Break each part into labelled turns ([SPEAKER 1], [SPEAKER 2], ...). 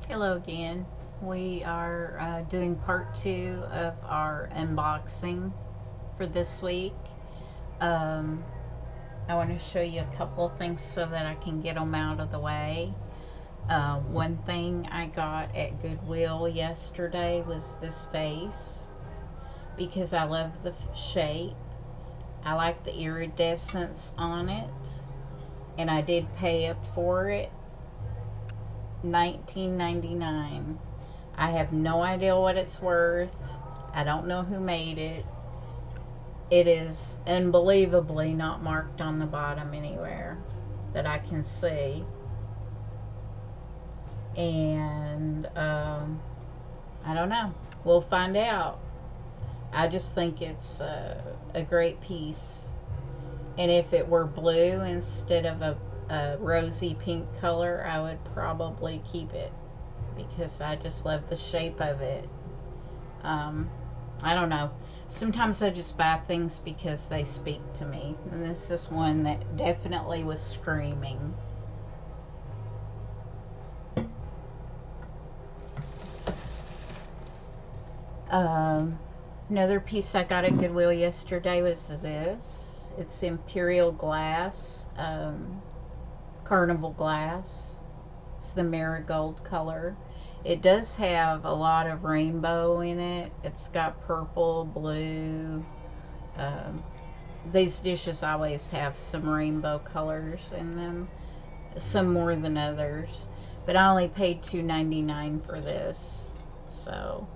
[SPEAKER 1] Hello again. We are doing part 2 of our unboxing for this week. Um, I want to show you a couple of things so that I can get them out of the way. One thing I got at Goodwill yesterday was this vase because I love the shape. I like the iridescence on it, and I did pay up for it, $19.99. I have no idea what it's worth. I don't know who made it. It is unbelievably not marked on the bottom anywhere that I can see. And I don't know. We'll find out. I just think it's a great piece. And if it were blue instead of a rosy pink color, I would probably keep it because I just love the shape of it. I don't know. Sometimes I just buy things because they speak to me. And this is one that definitely was screaming. Another piece I got at Goodwill yesterday was this. It's Imperial glass, carnival glass. It's the marigold color. It does have a lot of rainbow in it. It's got purple, blue. Um, these dishes always have some rainbow colors in them, some more than others. But I only paid $2.99 for this. So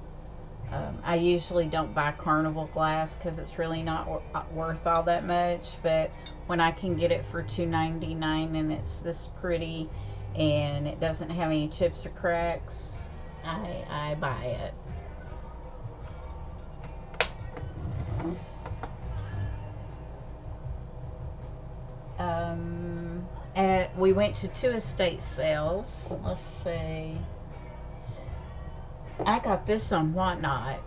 [SPEAKER 1] I usually don't buy carnival glass because it's really not worth all that much. But when I can get it for $2.99 and it's this pretty and it doesn't have any chips or cracks, I buy it. We went to 2 estate sales. Let's see. I got this on Whatnot.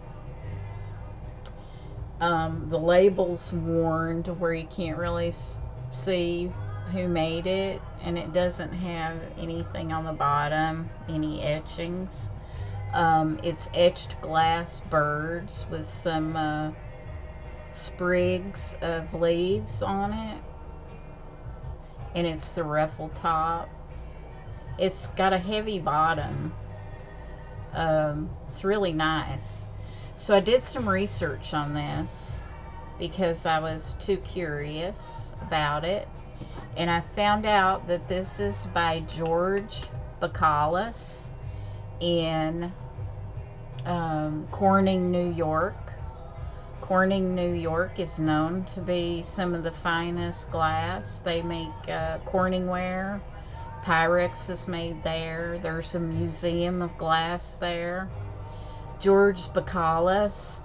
[SPEAKER 1] The label's worn to where you can't really see who made it, and it doesn't have anything on the bottom, any etchings. It's etched glass birds with some sprigs of leaves on it, and it's the ruffle top. It's got a heavy bottom. It's really nice. So I did some research on this because I was too curious about it, and I found out that this is by George Bacalus in Corning, New York. Corning, New York is known to be some of the finest glass. They make Corningware. Pyrex is made there. There's a museum of glass there. George Bacalus,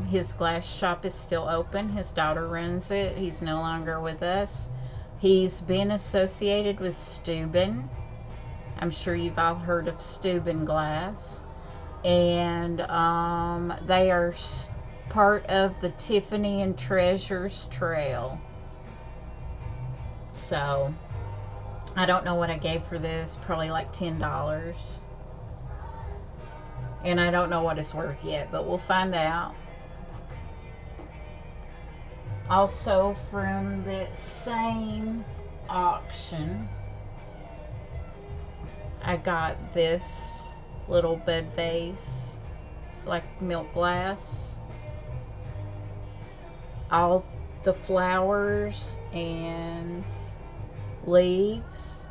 [SPEAKER 1] his glass shop is still open. His daughter runs it. He's no longer with us. He's been associated with Steuben. I'm sure you've all heard of Steuben glass. And they are part of the Tiffany and Treasures Trail. So I don't know what I gave for this, probably like $10. And I don't know what it's worth yet, but we'll find out. Also from that same auction, I got this little bed vase. It's like milk glass. All the flowers and leaves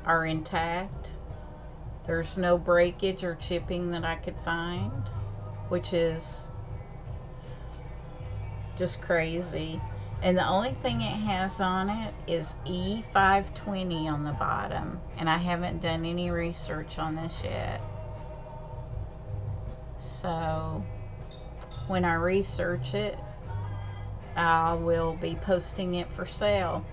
[SPEAKER 1] are intact. There's no breakage or chipping that I could find, which is just crazy. And the only thing it has on it is E520 on the bottom, and I haven't done any research on this yet. So when I research it, I will be posting it for sale.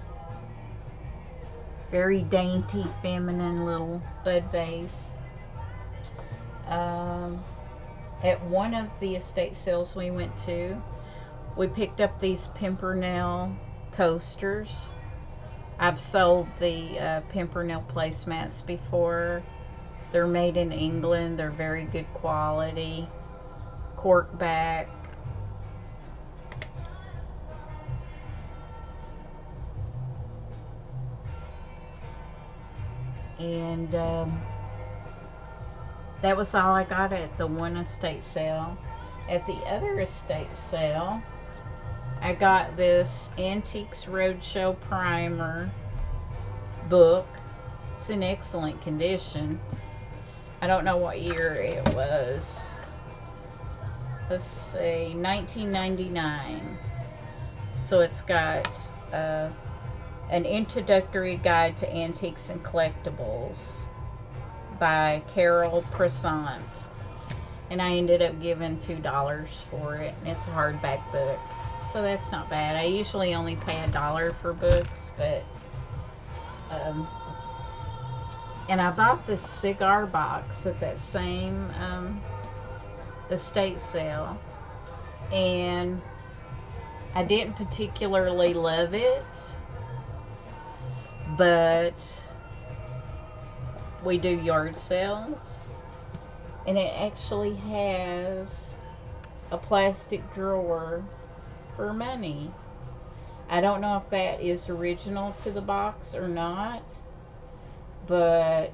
[SPEAKER 1] Very dainty, feminine little bud vase. At one of the estate sales we went to, we picked up these Pimpernel coasters. I've sold the Pimpernel placemats before. They're made in England. They're very good quality. Cork back. And that was all I got at the one estate sale. At the other estate sale, I got this Antiques Roadshow Primer book. It's in excellent condition. I don't know what year it was. Let's see, 1999. So it's got an introductory guide to antiques and collectibles by Carol Prasant. And I ended up giving $2 for it. And it's a hardback book, so that's not bad. I usually only pay $1 for books, but and I bought this cigar box at that same estate sale, and I didn't particularly love it, but we do yard sales, and it actually has a plastic drawer for money. I don't know if that is original to the box or not, but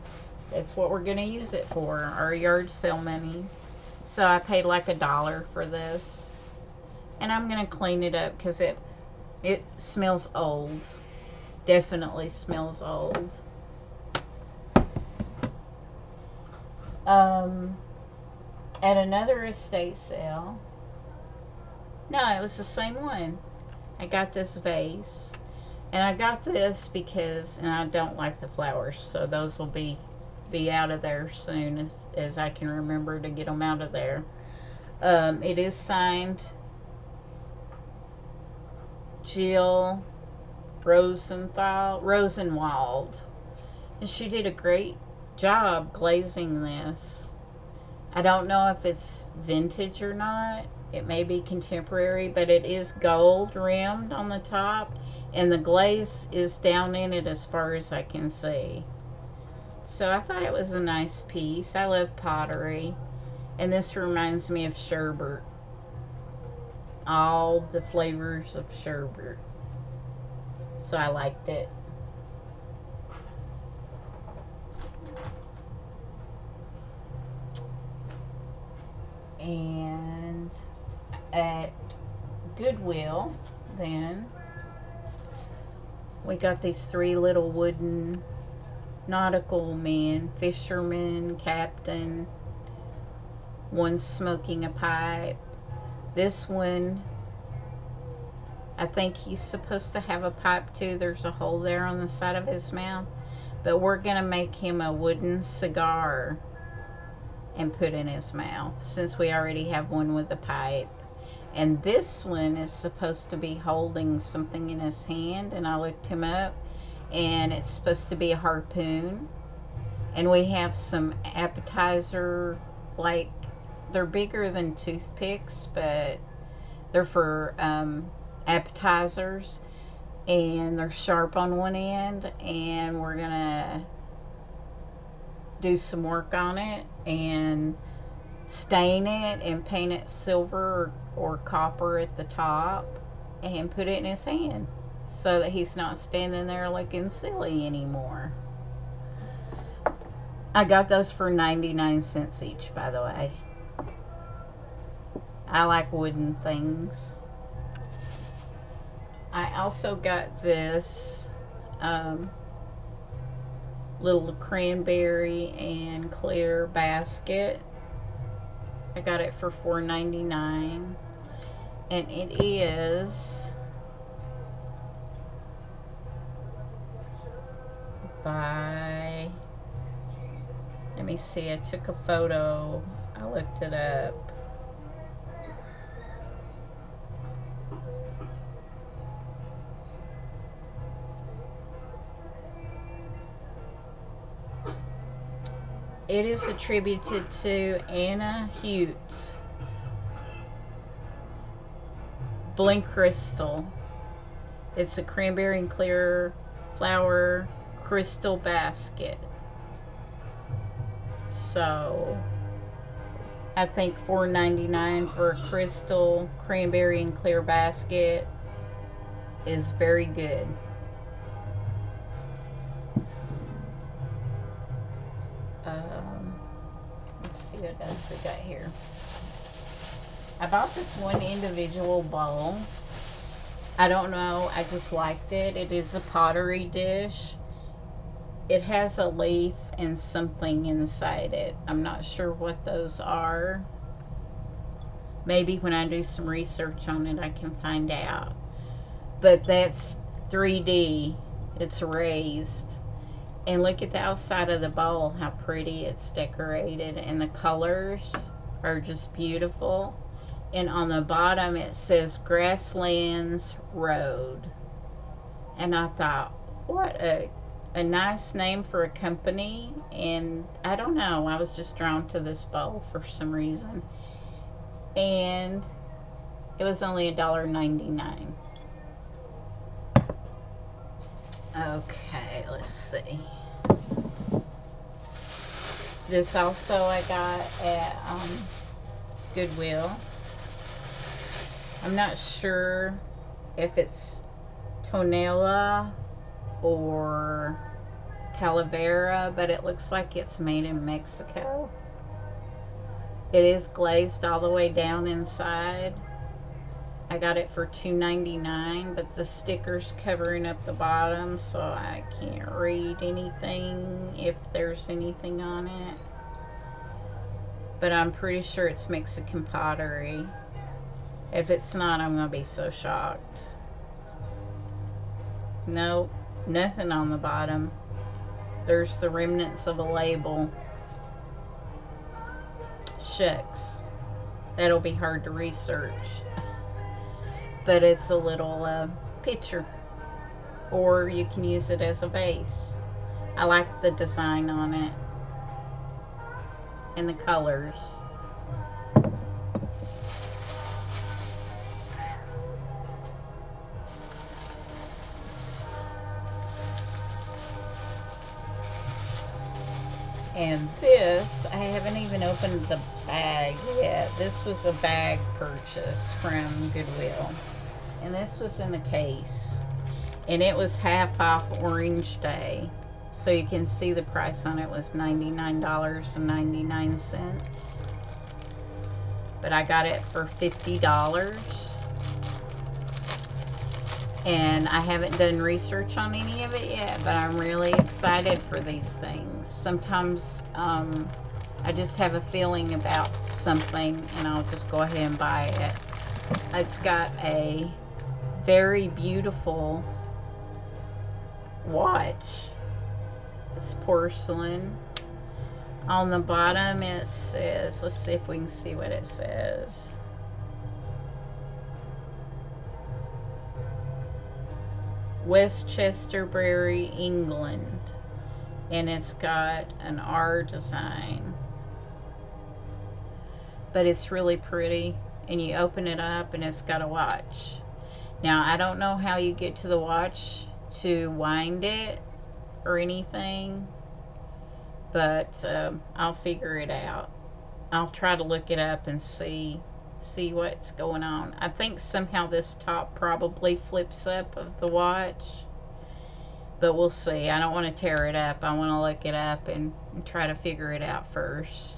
[SPEAKER 1] that's what we're going to use it for, our yard sale money. So I paid like $1 for this, and I'm going to clean it up because it smells old. Definitely smells old. At another estate sale, no, it was the same one. I got this vase, and I got this because, and I don't like the flowers, so those will be out of there soon as I can remember to get them out of there. It is signed Jill Rosenwald, and she did a great job glazing this. I don't know if it's vintage or not. It may be contemporary, but it is gold rimmed on the top, and the glaze is down in it as far as I can see. So I thought it was a nice piece. I love pottery, and this reminds me of sherbet. All the flavors of sherbet. So I liked it. And at Goodwill, then, we got these 3 little wooden nautical men, fisherman, captain. One's smoking a pipe. This one, I think he's supposed to have a pipe too. There's a hole there on the side of his mouth. But we're going to make him a wooden cigar and put in his mouth, since we already have one with a pipe. And this one is supposed to be holding something in his hand, and I looked him up, and it's supposed to be a harpoon. And we have some appetizer, like, they're bigger than toothpicks, but they're for appetizers, and they're sharp on one end, and we're gonna do some work on it and stain it and paint it silver or copper at the top and put it in his hand so that he's not standing there looking silly anymore. I got those for 99 cents each, by the way. I like wooden things. I also got this little cranberry and clear basket. I got it for $4.99, and it is by, let me see, I took a photo, I looked it up. It is attributed to Anna Hute. Blink Crystal. It's a cranberry and clear flower crystal basket. So I think $4.99 for a crystal cranberry and clear basket is very good. Let's see what else we got here. I bought this one individual bowl. I don't know, I just liked it. It is a pottery dish. It has a leaf and something inside it. I'm not sure what those are. Maybe when I do some research on it I can find out. But that's 3D. It's raised. And look at the outside of the bowl, how pretty it's decorated. And the colors are just beautiful. And on the bottom it says Grasslands Road. And I thought, what a nice name for a company. And I don't know, I was just drawn to this bowl for some reason. And it was only $1.99. Okay, let's see. This also I got at Goodwill. I'm not sure if it's Tonela or Talavera, but it looks like it's made in Mexico. It is glazed all the way down inside. I got it for $2.99, but the sticker's covering up the bottom, so I can't read anything if there's anything on it. But I'm pretty sure it's Mexican pottery. If it's not, I'm gonna be so shocked. Nope, nothing on the bottom. There's the remnants of a label. Shucks. That'll be hard to research. But it's a little picture. Or you can use it as a vase. I like the design on it. And the colors. And this, I haven't even opened the bag yet. This was a bag purchase from Goodwill. And this was in the case. And it was half off Orange Day. So you can see the price on it was $99.99. But I got it for $50. And I haven't done research on any of it yet, but I'm really excited for these things. Sometimes I just have a feeling about something and I'll just go ahead and buy it. It's got a very beautiful watch. It's porcelain. On the bottom it says, let's see if we can see what it says. Westchesterbury, England. And it's got an R design. But it's really pretty. And you open it up and it's got a watch. Now I don't know how you get to the watch to wind it or anything. But I'll figure it out. I'll try to look it up and see what's going on. I think somehow this top probably flips up of the watch, but we'll see. I don't want to tear it up. I want to look it up and try to figure it out first.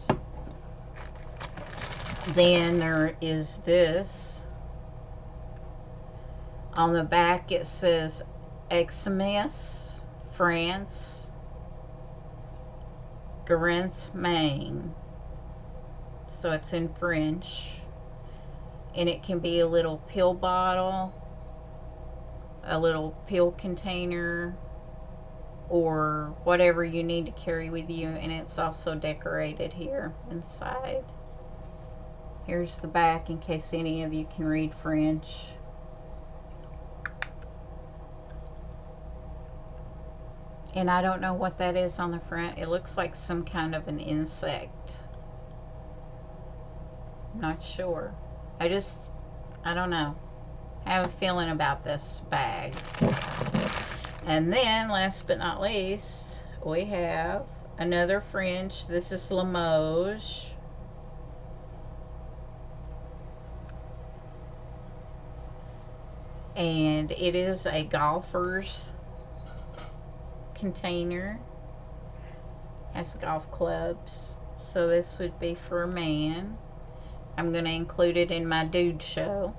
[SPEAKER 1] Then there is this. On the back it says Xmas, France, Garance, Maine. So it's in French. And it can be a little pill bottle, a little pill container, or whatever you need to carry with you. And it's also decorated here inside. Here's the back in case any of you can read French. And I don't know what that is on the front. It looks like some kind of an insect. Not sure. I don't know. I have a feeling about this bag. And then, last but not least, we have another French. This is Limoges. And it is a golfer's container. Has golf clubs. So this would be for a man. I'm going to include it in my dude show.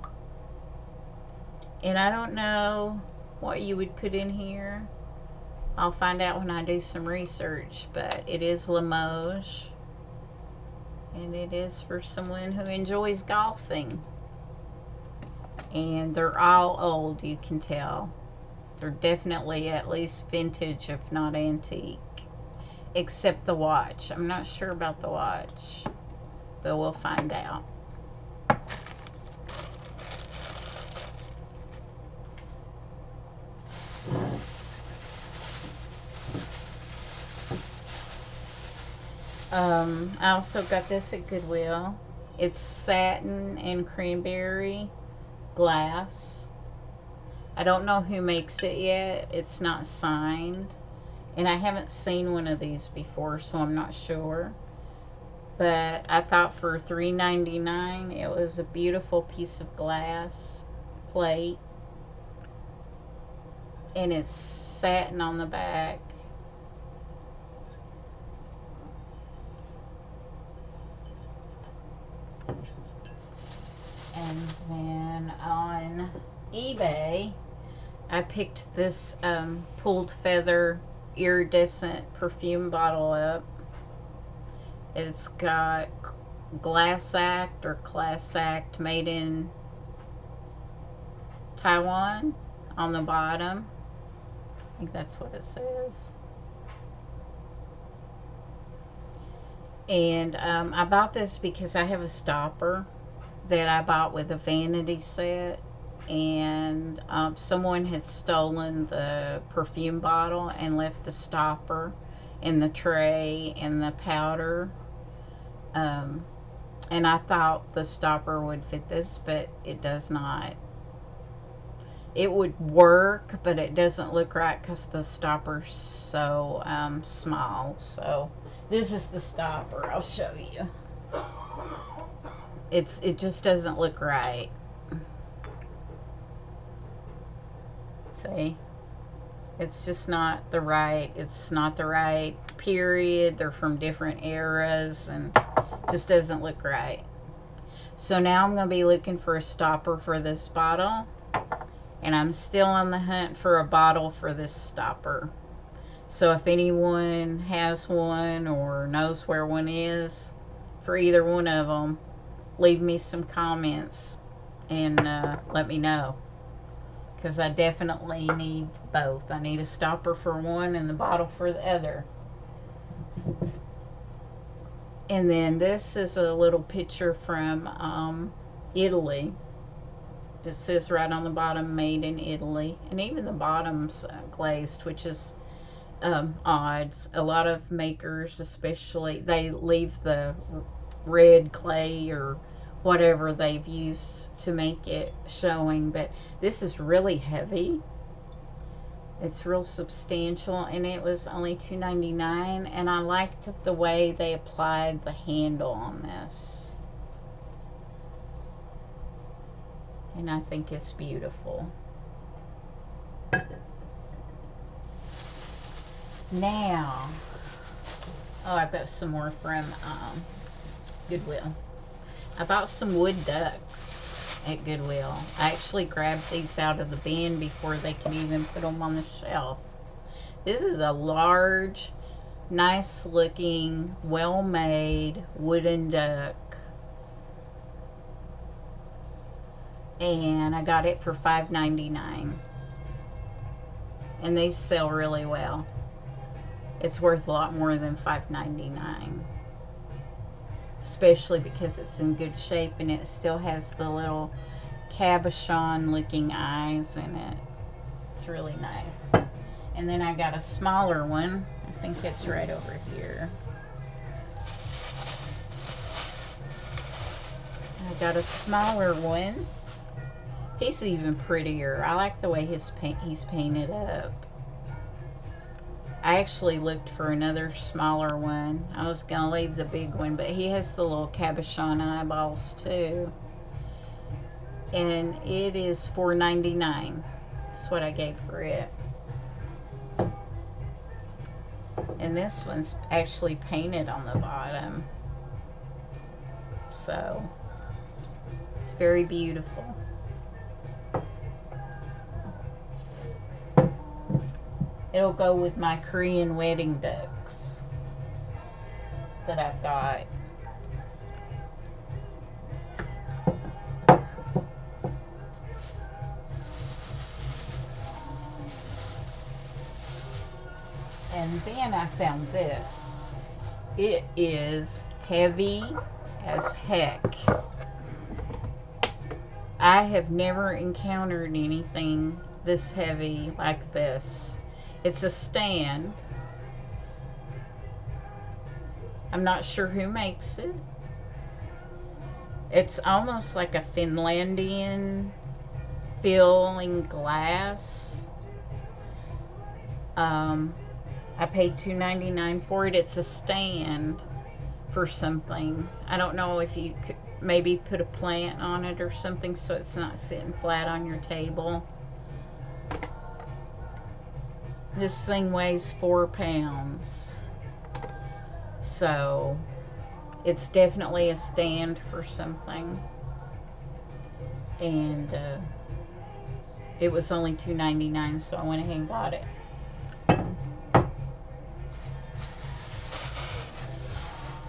[SPEAKER 1] And I don't know what you would put in here. I'll find out when I do some research. But it is Limoges. And it is for someone who enjoys golfing. And they're all old, you can tell. They're definitely at least vintage, if not antique. Except the watch. I'm not sure about the watch, but we'll find out. I also got this at Goodwill. It's satin and cranberry glass. I don't know who makes it yet. It's not signed. And I haven't seen one of these before, so I'm not sure. But I thought for $3.99 it was a beautiful piece of glass plate. And it's satin on the back. And then on eBay, I picked this pulled feather iridescent perfume bottle up. It's got Glass Act or Class Act made in Taiwan on the bottom. I think that's what it says. And I bought this because I have a stopper that I bought with a vanity set, and someone had stolen the perfume bottle and left the stopper and the tray and the powder, and I thought the stopper would fit this, but it does not. It would work, but it doesn't look right because the stopper's so small. So this is the stopper. I'll show you. It just doesn't look right. See? It's just not the right. It's not the right period. They're from different eras and just doesn't look right. So now I'm going to be looking for a stopper for this bottle. And I'm still on the hunt for a bottle for this stopper. So if anyone has one or knows where one is for either one of them, leave me some comments and let me know, because I definitely need both. I need a stopper for one and the bottle for the other. And then this is a little picture from Italy. It says right on the bottom, made in Italy, and even the bottom's glazed, which is odd. A lot of makers, especially, they leave the red clay or whatever they've used to make it showing, but this is really heavy. It's real substantial, and it was only $2.99, and I liked the way they applied the handle on this, and I think it's beautiful. Now, oh, I've got some more from Goodwill. I bought some wood ducks at Goodwill. I actually grabbed these out of the bin before they could even put them on the shelf. This is a large, nice looking, well made wooden duck. And I got it for $5.99. And they sell really well. It's worth a lot more than $5.99. Especially because it's in good shape and it still has the little cabochon looking eyes in it. It's really nice. And then I got a smaller one. I think it's right over here. I got a smaller one. He's even prettier. I like the way he's painted up. I actually looked for another smaller one. I was gonna leave the big one, but he has the little cabochon eyeballs too. And it is $4.99. That's what I gave for it. And this one's actually painted on the bottom. So it's very beautiful. It'll go with my Korean wedding ducks that I've got. And then I found this. It is heavy as heck. I have never encountered anything this heavy like this. It's a stand. I'm not sure who makes it. It's almost like a Finlandian feeling glass. I paid $2.99 for it. It's a stand for something. I don't know if you could maybe put a plant on it or something so it's not sitting flat on your table. This thing weighs 4 pounds. So it's definitely a stand for something. And it was only $2.99, so I went ahead and got it.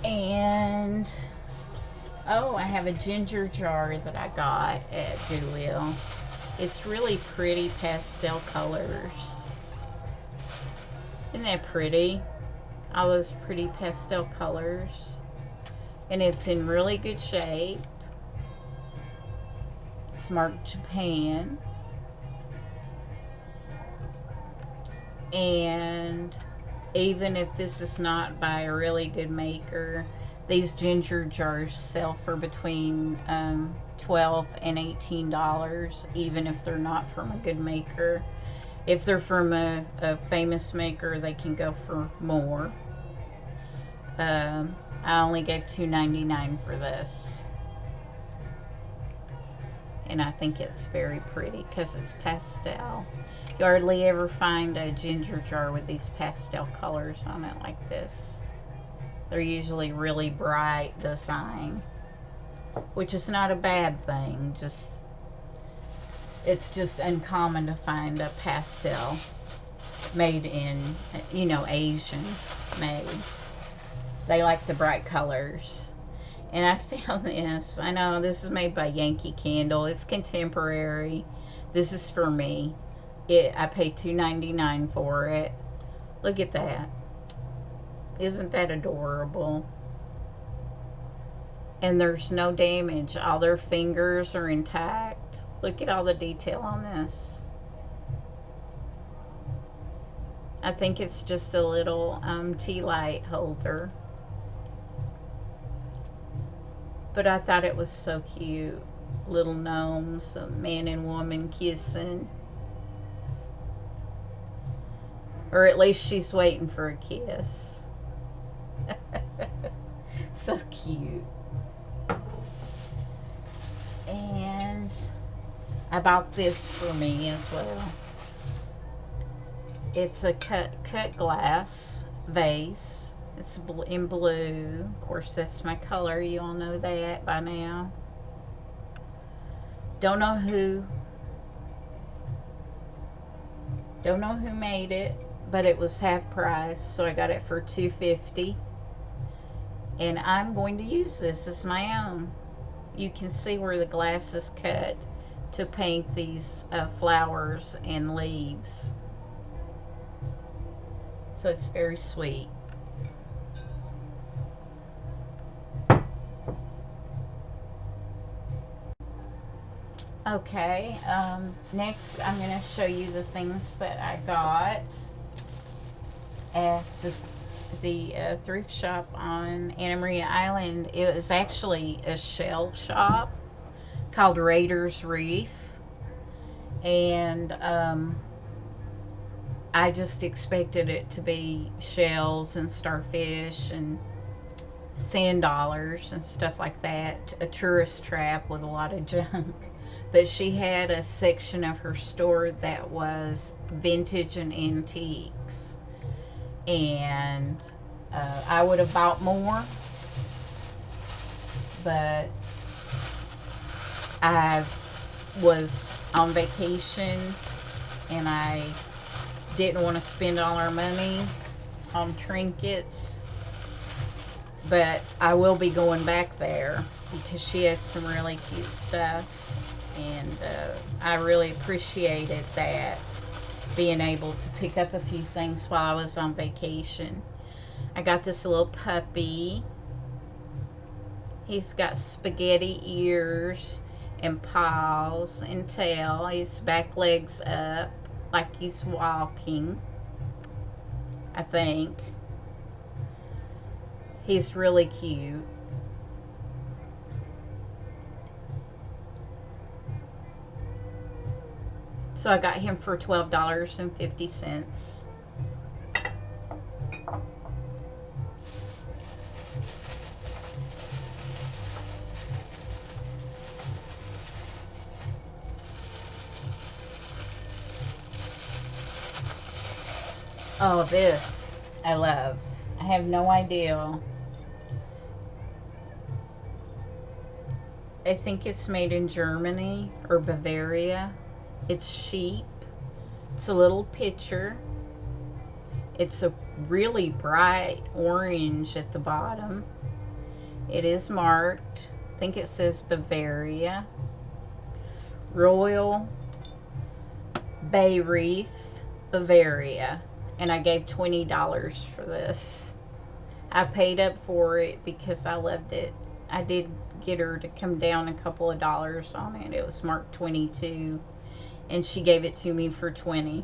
[SPEAKER 1] And oh, I have a ginger jar that I got at Goodwill. It's really pretty pastel colors. Isn't that pretty? All those pretty pastel colors. And it's in really good shape. It's marked Japan. And even if this is not by a really good maker, these ginger jars sell for between $12 and $18, even if they're not from a good maker. If they're from a famous maker, they can go for more. I only gave $2.99 for this. And I think it's very pretty because it's pastel. You hardly ever find a ginger jar with these pastel colors on it like this. They're usually really bright design, which is not a bad thing. It's just uncommon to find a pastel made in, you know, Asian made. They like the bright colors. And I found this. I know this is made by Yankee Candle. It's contemporary. This is for me. I paid $2.99 for it. Look at that. Isn't that adorable? And there's no damage. All their fingers are intact. Look at all the detail on this. I think it's just a little tea light holder. But I thought it was so cute. Little gnomes, a man and woman kissing. Or at least she's waiting for a kiss. So cute. And I bought this for me as well. It's a cut glass vase. It's in blue. Of course, that's my color. You all know that by now. Don't know who made it, but it was half price, so I got it for $2.50. And I'm going to use this as my own. You can see where the glass is cut to paint these flowers and leaves. So it's very sweet. Okay, next I'm going to show you the things that I got at the thrift shop on Anna Maria Island. It was actually a shell shop called Raiders Reef, and I just expected it to be shells and starfish and sand dollars and stuff like that, a tourist trap with a lot of junk. But she had a section of her store that was vintage and antiques, and I would have bought more, but I was on vacation and I didn't want to spend all our money on trinkets. But I will be going back there because she had some really cute stuff, and I really appreciated that, being able to pick up a few things while I was on vacation. I got this little puppy. He's got spaghetti ears and paws and tail. His back legs up like he's walking, I think. He's really cute. So I got him for $12.50. Oh, this I love. I have no idea. I think it's made in Germany or Bavaria. It's sheep. It's a little pitcher. It's a really bright orange at the bottom. It is marked. I think it says Bavaria. Royal Bay Wreath, Bavaria. And I gave $20 for this. I paid up for it because I loved it. I did get her to come down a couple of dollars on it. It was marked 22, and she gave it to me for 20.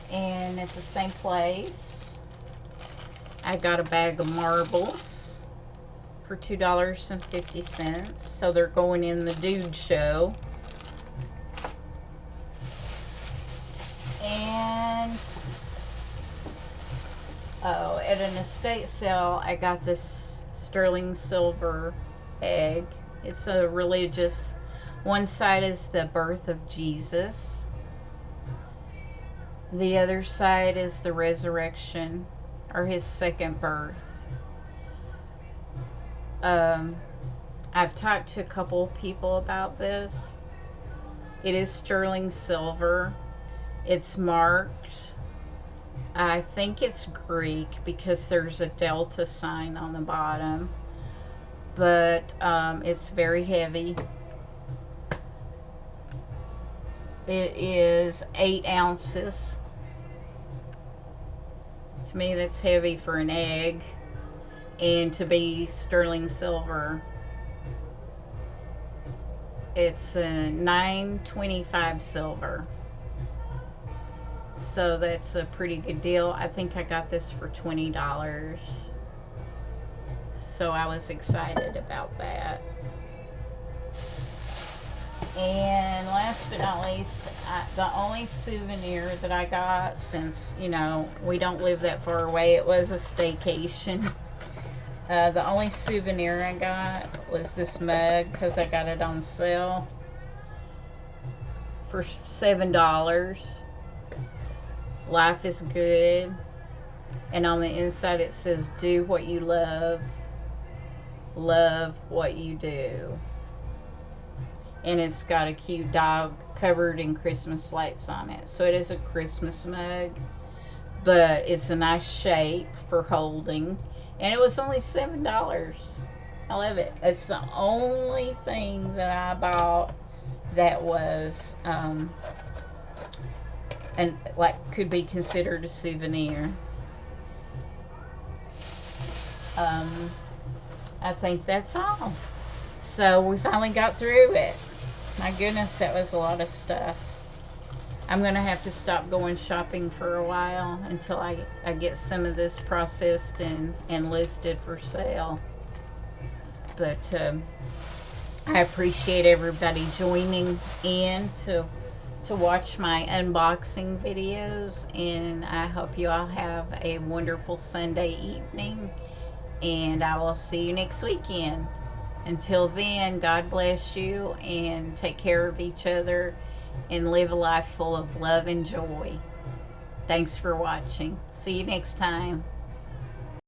[SPEAKER 1] And at the same place, I got a bag of marbles for $2.50. So they're going in the dude show. And oh, at an estate sale, I got this sterling silver egg. It's a religious. One side is the birth of Jesus. The other side is the resurrection, or his second birth. I've talked to a couple people about this. It is sterling silver. It's marked, I think it's Greek because there's a delta sign on the bottom. But it's very heavy. It is 8 ounces. To me, that's heavy for an egg. And to be sterling silver, it's a $9.25 silver. So that's a pretty good deal. I think I got this for $20. So I was excited about that. And last but not least, the only souvenir that I got, since, you know, we don't live that far away, it was a staycation. The only souvenir I got was this mug because I got it on sale for $7. Life is good. And on the inside it says, do what you love, love what you do. And it's got a cute dog covered in Christmas lights on it. So it is a Christmas mug, but it's a nice shape for holding. And it was only $7. I love it. It's the only thing that I bought that was and like could be considered a souvenir. I think that's all. So we finally got through it. My goodness, that was a lot of stuff. I'm gonna have to stop going shopping for a while until I get some of this processed and listed for sale. But I appreciate everybody joining in to watch my unboxing videos, and I hope you all have a wonderful Sunday evening, and I will see you next weekend. Until then, God bless you, and take care of each other, and live a life full of love and joy. Thanks for watching. See you next time.